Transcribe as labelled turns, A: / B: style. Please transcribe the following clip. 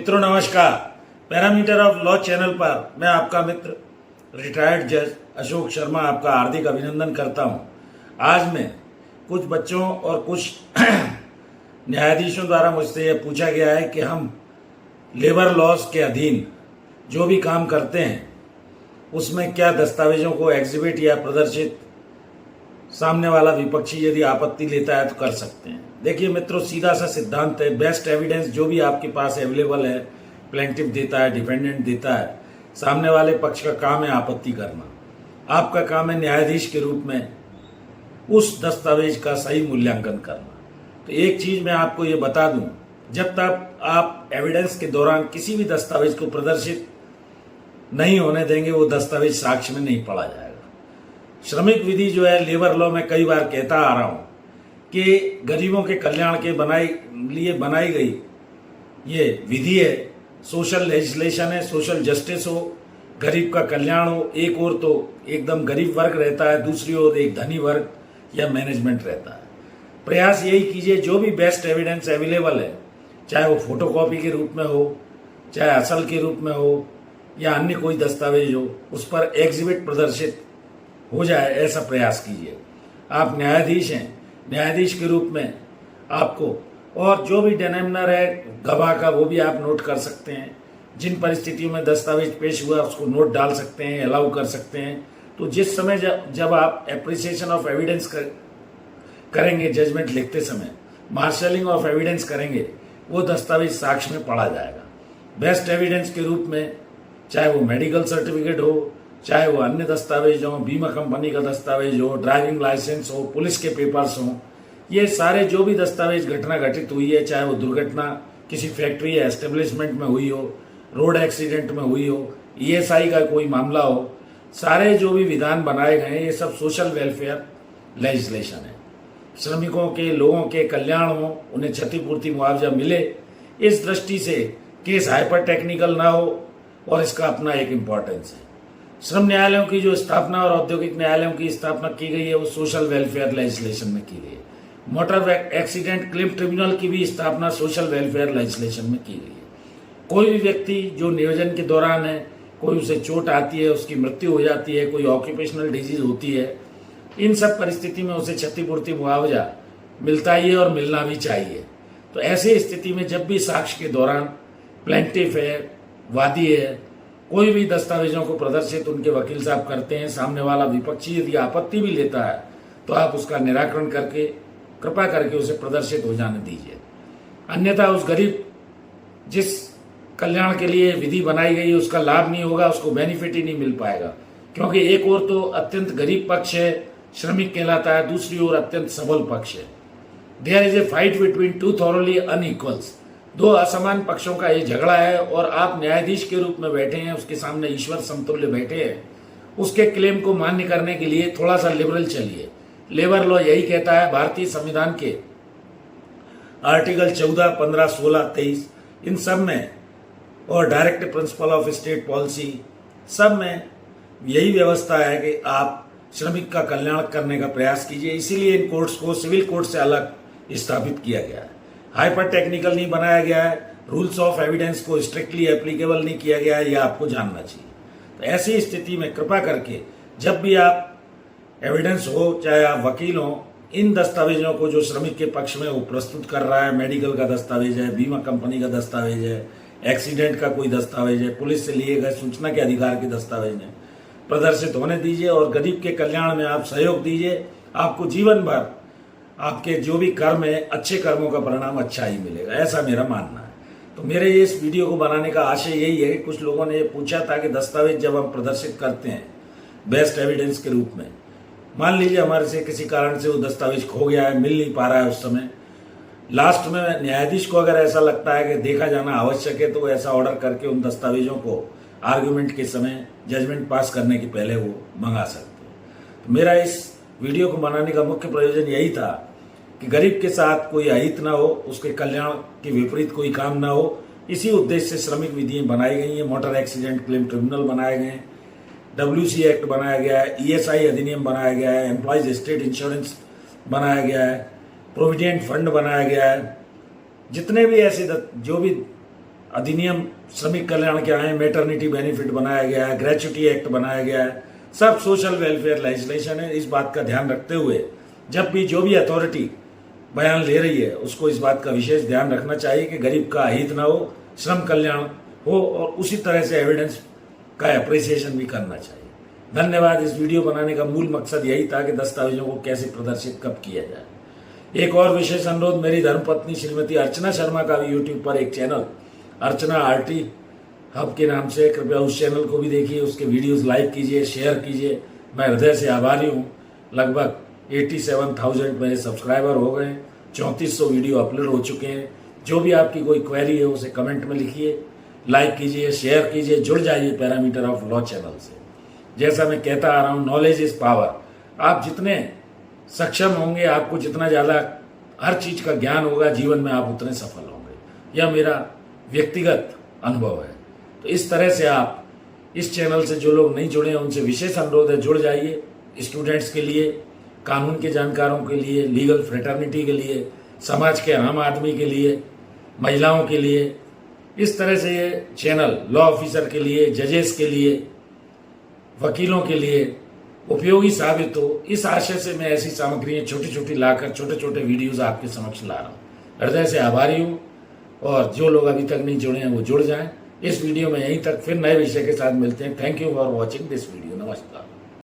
A: मित्रों नमस्कार। Parameter of law channel पर मैं आपका मित्र रिटायर्ड जज अशोक शर्मा आपका हार्दिक अभिनंदन करता हूं। आज मैं कुछ बच्चों और कुछ न्यायाधीशों द्वारा मुझसे यह पूछा गया है कि हम लेबर लॉज के अधीन जो भी काम करते हैं उसमें क्या दस्तावेजों को एग्जिबिट या प्रदर्शित सामने वाला विपक्षी यदि आपत्ति लेता है तो कर सकते हैं। देखिए मित्रों, सीधा सा सिद्धांत है, बेस्ट एविडेंस जो भी आपके पास अवेलेबल है, प्लेंटिफ देता है, डिफेंडेंट देता है, सामने वाले पक्ष का काम है आपत्ति करना। आपका काम है न्यायाधीश के रूप में उस दस्तावेज का सही मूल्यांकन करना। तो एक चीज मैं आपको ये बता दूं, जब तक आप एविडेंस के दौरान किसी भी दस्तावेज को प्रदर्शित नहीं होने देंगे वो दस्तावेज साक्ष्य में नहीं पढ़ा जाएगा। श्रमिक विधि जो है लेबर लॉ में कई बार कहता आ रहा हूं कि गरीबों के कल्याण के लिए बनाई गई ये विधि है, सोशल लेजिस्लेशन है, सोशल जस्टिस हो, गरीब का कल्याण हो। एक ओर तो एकदम गरीब वर्ग रहता है, दूसरी ओर एक धनी वर्ग या मैनेजमेंट रहता है। प्रयास यही कीजिए जो भी बेस्ट एविडेंस अवेलेबल है, चाहे वो फोटोकॉपी के रूप में हो, चाहे असल के रूप में हो या अन्य कोई दस्तावेज हो, उस पर एग्जिबिट प्रदर्शित हो जाए, ऐसा प्रयास कीजिए। आप न्यायाधीश हैं, न्यायाधीश के रूप में आपको और जो भी डेनेमनर है गवाह का वो भी आप नोट कर सकते हैं। जिन परिस्थितियों में दस्तावेज पेश हुआ उसको नोट डाल सकते हैं, अलाउ कर सकते हैं। तो जिस समय जब आप एप्रिसिएशन ऑफ एविडेंस करेंगे, जजमेंट लिखते समय मार्शलिंग ऑफ एविडेंस करेंगे, वो दस्तावेज साक्ष्य में पढ़ा जाएगा। बेस्ट एविडेंस के रूप में चाहे वो मेडिकल सर्टिफिकेट हो, चाहे वो अन्य दस्तावेज हो, बीमा कंपनी का दस्तावेज हो, ड्राइविंग लाइसेंस हो, पुलिस के पेपर्स हो, ये सारे जो भी दस्तावेज घटना घटित हुई है, चाहे वो दुर्घटना किसी फैक्ट्री या एस्टेब्लिशमेंट में हुई हो, रोड एक्सीडेंट में हुई हो, ईएसआई का कोई मामला हो, सारे जो भी विधान बनाए गए हैं ये सब सोशल वेलफेयर लेजिस्लेशन है। श्रमिकों के, लोगों के कल्याण हो, उन्हें क्षतिपूर्ति मुआवजा मिले, इस दृष्टि से केस हाइपर टेक्निकल ना हो और इसका अपना एक इम्पोर्टेंस है। श्रम न्यायालयों की जो स्थापना और औद्योगिक न्यायालयों की स्थापना की गई है वो सोशल वेलफेयर लेजिस्लेशन में की गई है। मोटर एक्सीडेंट क्लेम ट्रिब्यूनल की भी स्थापना सोशल वेलफेयर लेजिस्लेशन में की गई है। कोई भी व्यक्ति जो नियोजन के दौरान है, कोई उसे चोट आती है, उसकी मृत्यु हो जाती है, कोई ऑक्यूपेशनल डिजीज होती है, इन सब परिस्थिति में उसे क्षतिपूर्ति मुआवजा मिलता ही है और मिलना भी चाहिए। तो ऐसी स्थिति में जब भी साक्ष्य के दौरान प्लेंटिफ है, वादी है, कोई भी दस्तावेजों को प्रदर्शित उनके वकील साहब करते हैं, सामने वाला विपक्षी यदि आपत्ति भी लेता है तो आप उसका निराकरण करके कृपा करके उसे प्रदर्शित हो जाने दीजिए। अन्यथा उस गरीब जिस कल्याण के लिए विधि बनाई गई है उसका लाभ नहीं होगा, उसको बेनिफिट ही नहीं मिल पाएगा। क्योंकि एक ओर तो अत्यंत गरीब पक्ष है, श्रमिक कहलाता है, दूसरी ओर अत्यंत सबल पक्ष है। There is a fight between two thoroughly unequals, दो असमान पक्षों का ये झगड़ा है और आप न्यायाधीश के रूप में बैठे हैं, उसके सामने ईश्वर समतुल्य बैठे हैं। उसके क्लेम को मान्य करने के लिए थोड़ा सा लिबरल चलिए। लेबर लॉ यही कहता है, भारतीय संविधान के आर्टिकल 14, 15, 16, 23 इन सब में और direct principle of state policy सब में यही व्यवस्था है कि आप श्रमिक का कल्याण करने का प्रयास कीजिए। इसीलिए इन कोर्ट्स को सिविल कोर्ट से अलग स्थापित किया गया है, हाइपर टेक्निकल नहीं बनाया गया है, रूल्स ऑफ एविडेंस को स्ट्रिक्टली एप्लीकेबल नहीं किया गया है, यह आपको जानना चाहिए। तो ऐसी स्थिति में कृपा करके जब भी आप एविडेंस हो, चाहे आप वकील हो, इन दस्तावेजों को जो श्रमिक के पक्ष में वो प्रस्तुत कर रहा है, मेडिकल का दस्तावेज है, बीमा कंपनी का दस्तावेज है, एक्सीडेंट का कोई दस्तावेज है, पुलिस से लिए गए सूचना के अधिकार के दस्तावेज है, प्रदर्शित होने दीजिए और गरीब के कल्याण में आप सहयोग दीजिए। आपको जीवन भर आपके जो भी कर्म है, अच्छे कर्मों का परिणाम अच्छा ही मिलेगा, ऐसा मेरा मानना है। तो मेरे इस वीडियो को बनाने का आशय यही है कि कुछ लोगों ने ये पूछा था कि दस्तावेज जब हम प्रदर्शित करते हैं बेस्ट एविडेंस के रूप में, मान लीजिए हमारे से किसी कारण से वो दस्तावेज खो गया है, मिल नहीं पा रहा है उस समय, लास्ट में न्यायाधीश को अगर ऐसा लगता है कि देखा जाना आवश्यक है तो वो ऐसा ऑर्डर करके उन दस्तावेजों को आर्ग्यूमेंट के समय, जजमेंट पास करने के पहले वो मंगा सकते हैं। तो मेरा इस वीडियो को बनाने का मुख्य प्रयोजन यही था कि गरीब के साथ कोई अहित ना हो, उसके कल्याण के विपरीत कोई काम ना हो। इसी उद्देश्य से श्रमिक विधियां बनाई गई हैं, मोटर एक्सीडेंट क्लेम ट्रिब्यूनल बनाए गए हैं, WC एक्ट बनाया गया है, ESI अधिनियम बनाया गया है, एम्प्लॉयज स्टेट इंश्योरेंस बनाया गया है, प्रोविडेंट फंड बनाया गया है। जितने भी ऐसे जो भी अधिनियम श्रमिक कल्याण के आए, मैटरनिटी बेनिफिट बनाया गया है, ग्रेच्युटी एक्ट बनाया गया है, सब सोशल वेलफेयर लेजिस्लेशन है। इस बात का ध्यान रखते हुए जब भी जो भी अथॉरिटी बयान ले रही है उसको इस बात का विशेष ध्यान रखना चाहिए कि गरीब का अहित ना हो, श्रम कल्याण हो, और उसी तरह से एविडेंस का अप्रिसिएशन भी करना चाहिए। धन्यवाद। इस वीडियो बनाने का मूल मकसद यही था कि दस्तावेजों को कैसे प्रदर्शित कब किया जाए। एक और विशेष अनुरोध, मेरी धर्मपत्नी श्रीमती अर्चना शर्मा का भी यूट्यूब पर एक चैनल अर्चना आरटी हब के नाम से, कृपया उस चैनल को भी देखिए, उसके वीडियोस लाइक कीजिए, शेयर कीजिए। मैं हृदय से आभारी हूँ। लगभग 87,000 मेरे सब्सक्राइबर हो गए, 3400 वीडियो अपलोड हो चुके हैं। जो भी आपकी कोई क्वेरी है उसे कमेंट में लिखिए, लाइक कीजिए, शेयर कीजिए, जुड़ जाइए पैरामीटर ऑफ लॉ चैनल से। जैसा मैं कहता आ रहा हूँ, नॉलेज इज पावर। आप जितने सक्षम होंगे, आपको जितना ज़्यादा हर चीज़ का ज्ञान होगा जीवन में, आप उतने सफल होंगे। यह मेरा व्यक्तिगत अनुभव है। तो इस तरह से आप इस चैनल से जो लोग नहीं जुड़े हैं उनसे विशेष अनुरोध है, जुड़ जाइए। स्टूडेंट्स के लिए, कानून के जानकारों के लिए, लीगल फ्रेटर्निटी के लिए, समाज के आम आदमी के लिए, महिलाओं के लिए, इस तरह से ये चैनल लॉ ऑफिसर के लिए, जजेस के लिए, वकीलों के लिए उपयोगी साबित हो, इस आशय से मैं ऐसी सामग्रियाँ छोटी छोटी लाकर छोटे छोटे वीडियोस आपके समक्ष ला रहा हूँ। हृदय से आभारी हूँ, और जो लोग अभी तक नहीं जुड़े हैं वो जुड़ जाएं। इस वीडियो में यहीं तक, फिर नए विषय के साथ मिलते हैं। Thank you for watching this video. नमस्कार।